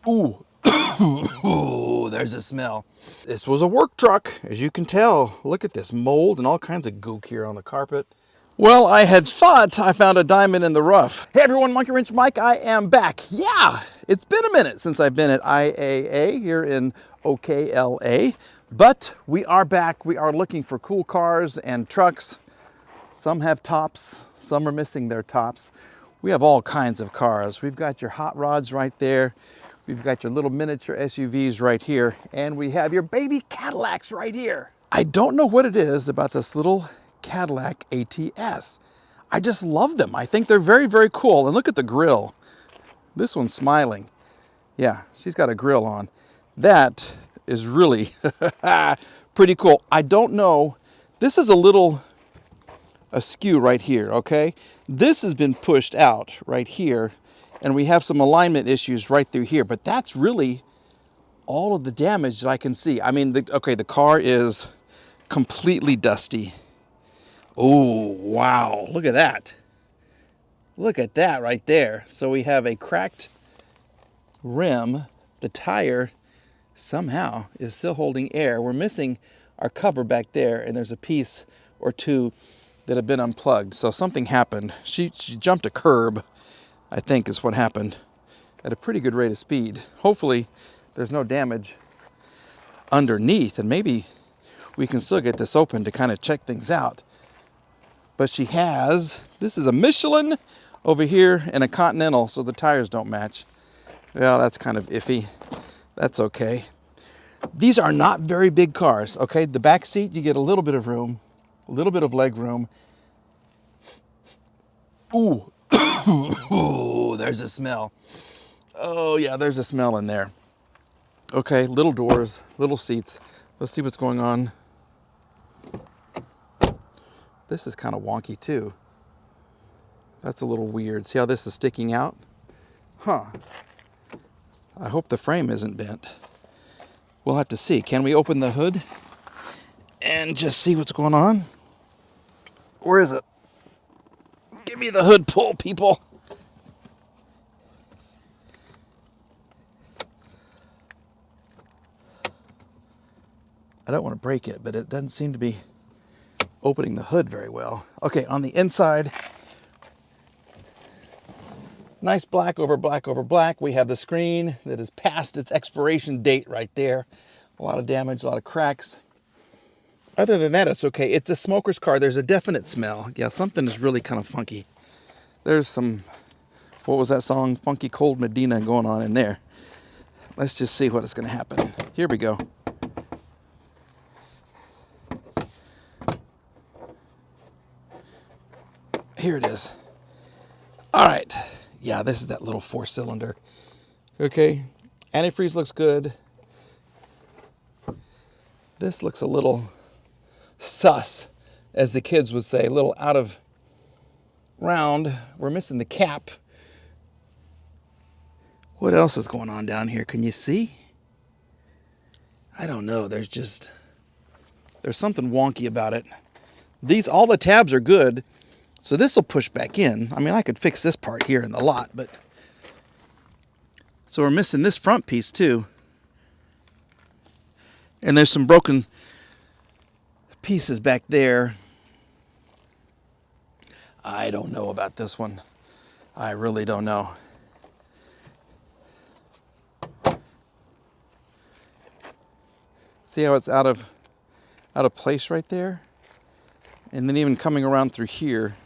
Ooh, ooh, there's a smell. This was a work truck, as you can tell. Look at this mold and all kinds of gook here on the carpet. Well, I had thought I found a diamond in the rough. Hey everyone, Monkey Wrench Mike, I am back. Yeah, it's been a minute since I've been at IAA here in OKLA, but we are back. We are looking for cool cars and trucks. Some have tops, some are missing their tops. We have all kinds of cars. We've got your hot rods right there. We've got your little miniature SUVs right here, and we have your baby Cadillacs right here. I don't know what it is about this little Cadillac ATS. I just love them. I think they're very, very cool. And look at the grill. This one's smiling. Yeah, she's got a grill on. That is really pretty cool. I don't know. This is a little askew right here, okay? This has been pushed out right here, and we have some alignment issues right through here, but that's really all of the damage that I can see. I mean, the car is completely dusty. Oh, wow, look at that. Look at that right there. So we have a cracked rim. The tire somehow is still holding air. We're missing our cover back there, and there's a piece or two that have been unplugged. So something happened. She jumped a curb, I think is what happened, at a pretty good rate of speed. Hopefully there's no damage underneath, and maybe we can still get this open to kind of check things out. But she has, this is a Michelin over here and a Continental, so the tires don't match. Well, that's kind of iffy. That's okay. These are not very big cars, okay? The back seat, you get a little bit of room, a little bit of leg room. Ooh, ooh, there's a smell. Oh yeah, there's a smell in there. Okay, little doors, little seats. Let's see what's going on. This is kind of wonky too. That's a little weird. See how this is sticking out? Huh. I hope the frame isn't bent. We'll have to see. Can we open the hood and just see what's going on? Where is it? Give me the hood pull, people. I don't want to break it, but it doesn't seem to be opening the hood very well. Okay, on the inside, nice black over black over black. We have the screen that is past its expiration date right there. A lot of damage, a lot of cracks. Other than that, it's okay. It's a smoker's car. There's a definite smell. Yeah, something is really kind of funky. There's some, what was that song? Funky Cold Medina going on in there. Let's just see what is going to happen. Here we go. Here it is. All right. Yeah, this is that little 4-cylinder. Okay. Antifreeze looks good. This looks a little sus, as the kids would say, a little out of round. We're missing the cap. What else is going on down here? Can you see? I don't know. There's something wonky about it. All the tabs are good. So this will push back in. I mean, I could fix this part here in the lot, but... So we're missing this front piece too. And there's some broken pieces back there. I don't know about this one. I really don't know. See how it's out of place right there? And then even coming around through here,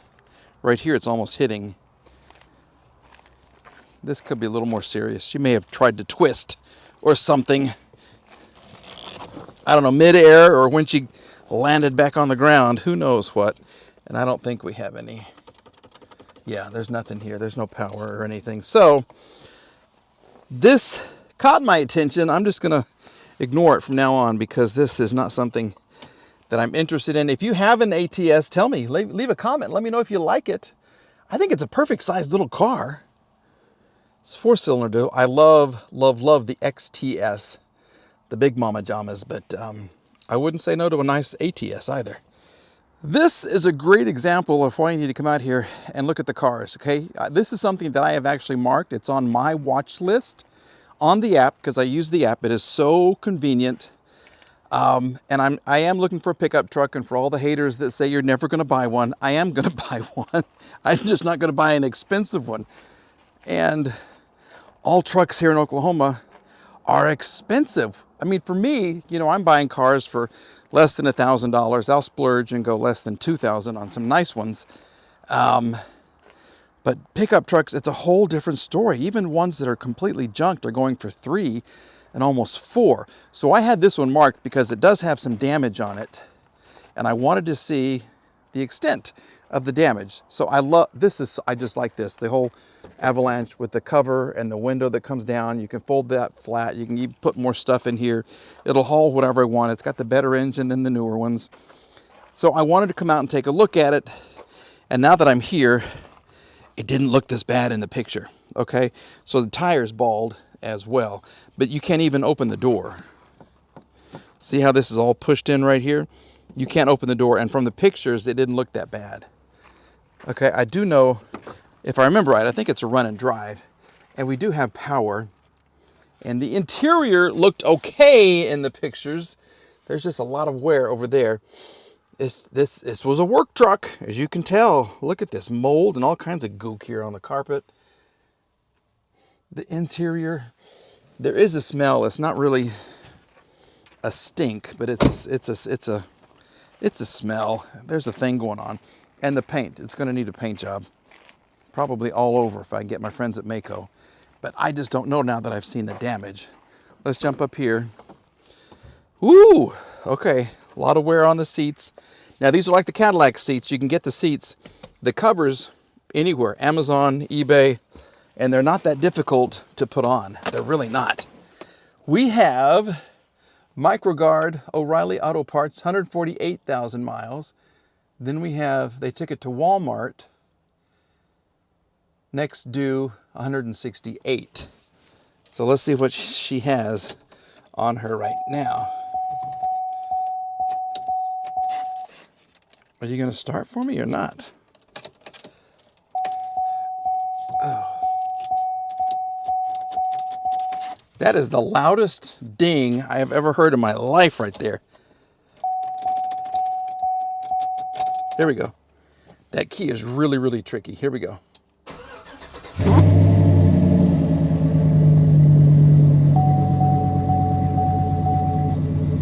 right here it's almost hitting. This could be a little more serious. She may have tried to twist or something. I don't know, mid-air or when she landed back on the ground, who knows what. And I don't think we have any. Yeah, there's nothing here. There's no power or anything. So this caught my attention. I'm just going to ignore it from now on because this is not something that I'm interested in. If you have an ATS, tell me. Leave a comment. Let me know if you like it. I think it's a perfect sized little car. It's 4-cylinder. I love, love, love the XTS, the big mama jamas, but I wouldn't say no to a nice ATS either. This is a great example of why you need to come out here and look at the cars, okay? This is something that I have actually marked. It's on my watch list on the app, because I use the app. It is so convenient. And I am looking for a pickup truck, and for all the haters that say you're never going to buy one, I am going to buy one. I'm just not going to buy an expensive one. And all trucks here in Oklahoma are expensive. I mean, for me, you know, I'm buying cars for less than $1,000. I'll splurge and go less than $2,000 on some nice ones. But pickup trucks, it's a whole different story. Even ones that are completely junked are going for $3,000 and almost $4,000. So I had this one marked because it does have some damage on it, and I wanted to see the extent of the damage. So I just like this, the whole avalanche with the cover and the window that comes down. You can fold that flat. You can even put more stuff in here. It'll haul whatever I want. It's got the better engine than the newer ones. So I wanted to come out and take a look at it. And now that I'm here, it didn't look this bad in the picture. Okay, so the tire's bald as well, but you can't even open the door. See how this is all pushed in right here? You can't open the door, and from the pictures, it didn't look that bad. Okay, I do know, if I remember right, I think it's a run and drive, and we do have power, and the interior looked okay in the pictures. There's just a lot of wear over there. This was a work truck, as you can tell. Look at this mold and all kinds of gook here on the carpet. The interior, there is a smell. It's not really a stink, but it's a smell. There's a thing going on. And the paint, it's going to need a paint job. Probably all over if I can get my friends at Maaco. But I just don't know now that I've seen the damage. Let's jump up here. Woo! Okay, a lot of wear on the seats. Now these are like the Cadillac seats. You can get the seats, the covers, anywhere. Amazon, eBay, and they're not that difficult to put on. They're really not. We have MicroGuard O'Reilly Auto Parts, 148,000 miles. Then we have, they took it to Walmart. Next due, 168. So let's see what she has on her right now. Are you going to start for me or not? Oh. That is the loudest ding I have ever heard in my life right there. There we go. That key is really, really tricky. Here we go.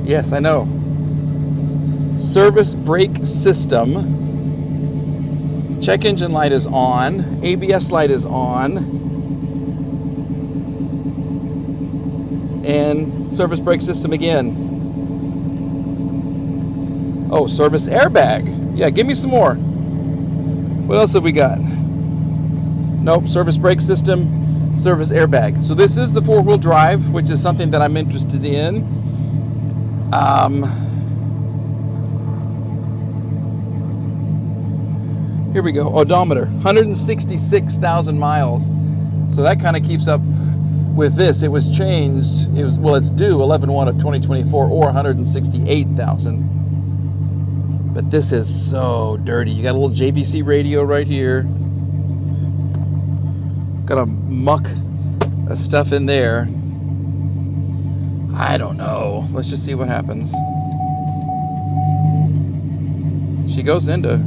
Yes, I know. Service brake system. Check engine light is on. ABS light is on. And service brake system again. Oh, service airbag. Yeah, give me some more. What else have we got? Nope, service brake system, service airbag. So this is the four-wheel drive, which is something that I'm interested in. Here we go, odometer, 166,000 miles. So that kind of keeps up with this. It was changed, it's due 11/1 of 2024 or 168,000. But this is so dirty. You got a little JVC radio right here. Got a muck of stuff in there. I don't know. Let's just see what happens. She goes into,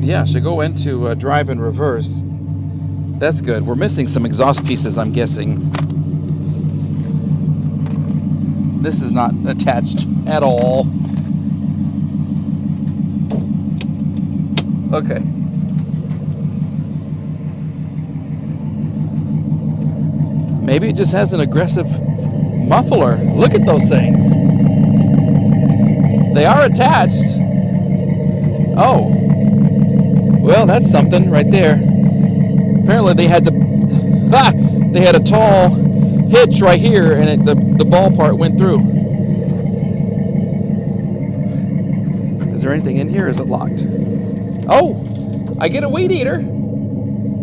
yeah, she'll go into drive and reverse. That's good. We're missing some exhaust pieces, I'm guessing. This is not attached at all. Okay. Maybe it just has an aggressive muffler. Look at those things. They are attached. Oh. Well, that's something right there. Apparently they had they had a tall hitch right here, and the ball part went through. Is there anything in here? Is it locked? Oh, I get a weed eater.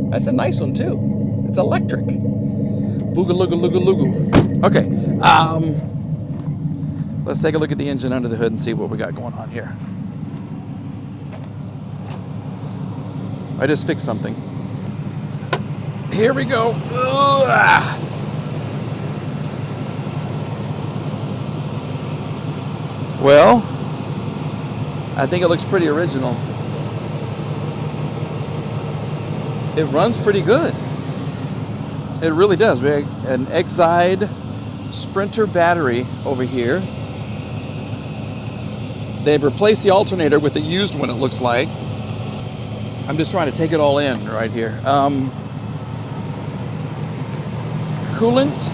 That's a nice one too. It's electric. Boogaloogaloogaloogaloo. Okay. Let's take a look at the engine under the hood and see what we got going on here. I just fixed something. Here we go. Ugh. Well, I think it looks pretty original. It runs pretty good. It really does. We have an Exide Sprinter battery over here. They've replaced the alternator with a used one, it looks like. I'm just trying to take it all in right here. Coolant.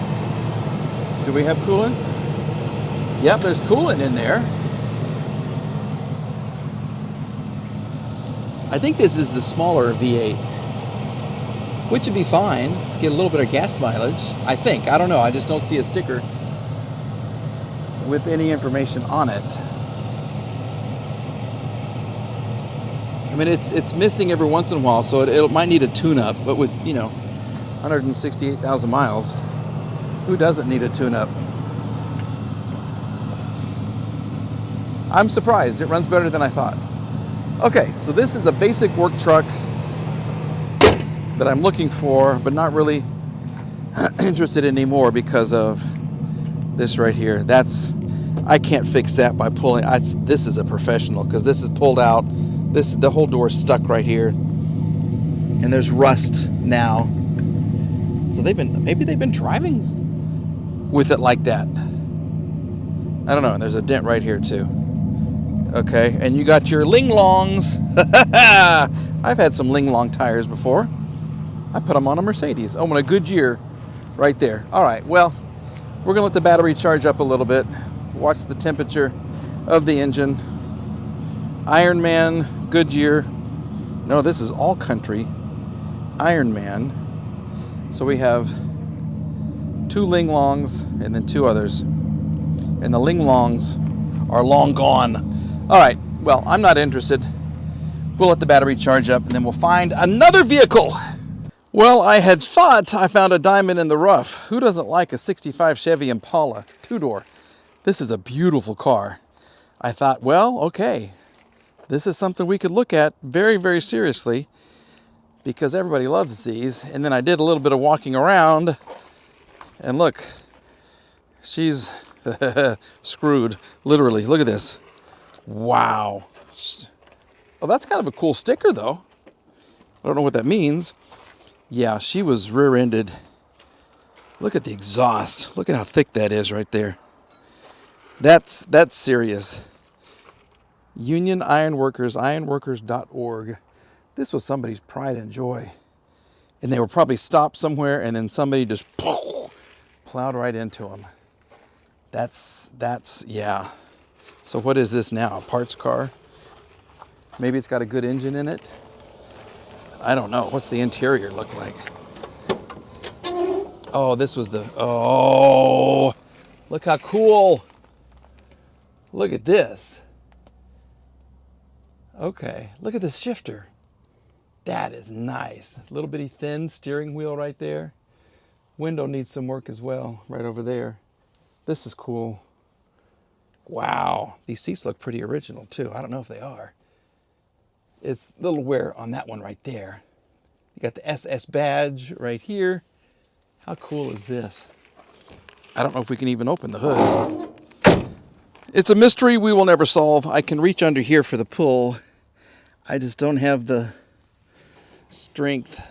Do we have coolant? Yep, there's coolant in there. I think this is the smaller V8, which would be fine. Get a little bit of gas mileage, I think. I don't know. I just don't see a sticker with any information on it. I mean, it's missing every once in a while, so it might need a tune-up. But with, 168,000 miles, who doesn't need a tune-up? I'm surprised. It runs better than I thought. Okay, so this is a basic work truck that I'm looking for, but not really interested in anymore because of this right here. I can't fix that by pulling. This is a professional, because this is pulled out. The whole door is stuck right here, and there's rust now. So maybe they've been driving with it like that. I don't know. And there's a dent right here too. Okay, and you got your Ling Longs. I've had some Ling Long tires before. I put them on a Mercedes. Oh, and a Goodyear right there. All right, well, we're gonna let the battery charge up a little bit. Watch the temperature of the engine. Ironman, Goodyear. No, this is all country. Ironman. So we have 2 Ling Longs and then 2 others. And the Ling Longs are long gone. All right, well, I'm not interested. We'll let the battery charge up and then we'll find another vehicle. Well, I found a diamond in the rough. Who doesn't like a 65 Chevy Impala 2-door? This is a beautiful car. I thought, well, okay, this is something we could look at very, very seriously because everybody loves these. And then I did a little bit of walking around and look, she's screwed, literally. Look at this. Wow. Oh, that's kind of a cool sticker though. I don't know what that means. Yeah, she was rear-ended. Look at the exhaust. Look at how thick that is right there. That's serious. Union Ironworkers, ironworkers.org. This was somebody's pride and joy. And they were probably stopped somewhere and then somebody just plowed right into them. Yeah. So what is this now? A parts car? Maybe it's got a good engine in it. I don't know. What's the interior look like? Oh, look how cool. Look at this. Okay, look at this shifter. That is nice. A little bitty thin steering wheel right there. Window needs some work as well, right over there. This is cool. Wow, these seats look pretty original too. I don't know if they are. It's a little wear on that one right there. You got the SS badge right here. How cool is this? I don't know if we can even open the hood. It's a mystery we will never solve. I can reach under here for the pull. I just don't have the strength.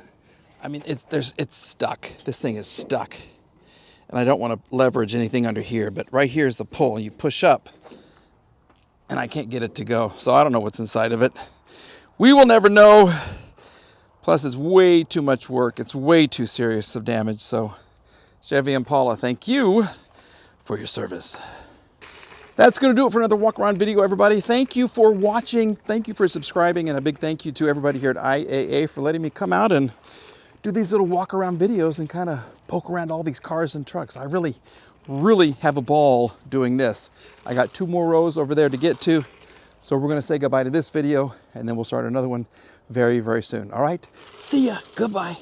I mean, it's stuck. This thing is stuck. And I don't want to leverage anything under here, but right here is the pull. You push up, and I can't get it to go. So I don't know what's inside of it. We will never know. Plus, it's way too much work. It's way too serious of damage. So, Chevy Impala, thank you for your service. That's going to do it for another walk around video, everybody. Thank you for watching. Thank you for subscribing. And a big thank you to everybody here at IAA for letting me come out and do these little walk around videos and kind of poke around all these cars and trucks. I really, really have a ball doing this. I got 2 more rows over there to get to. So we're going to say goodbye to this video and then we'll start another one very, very soon. All right. See ya. Goodbye.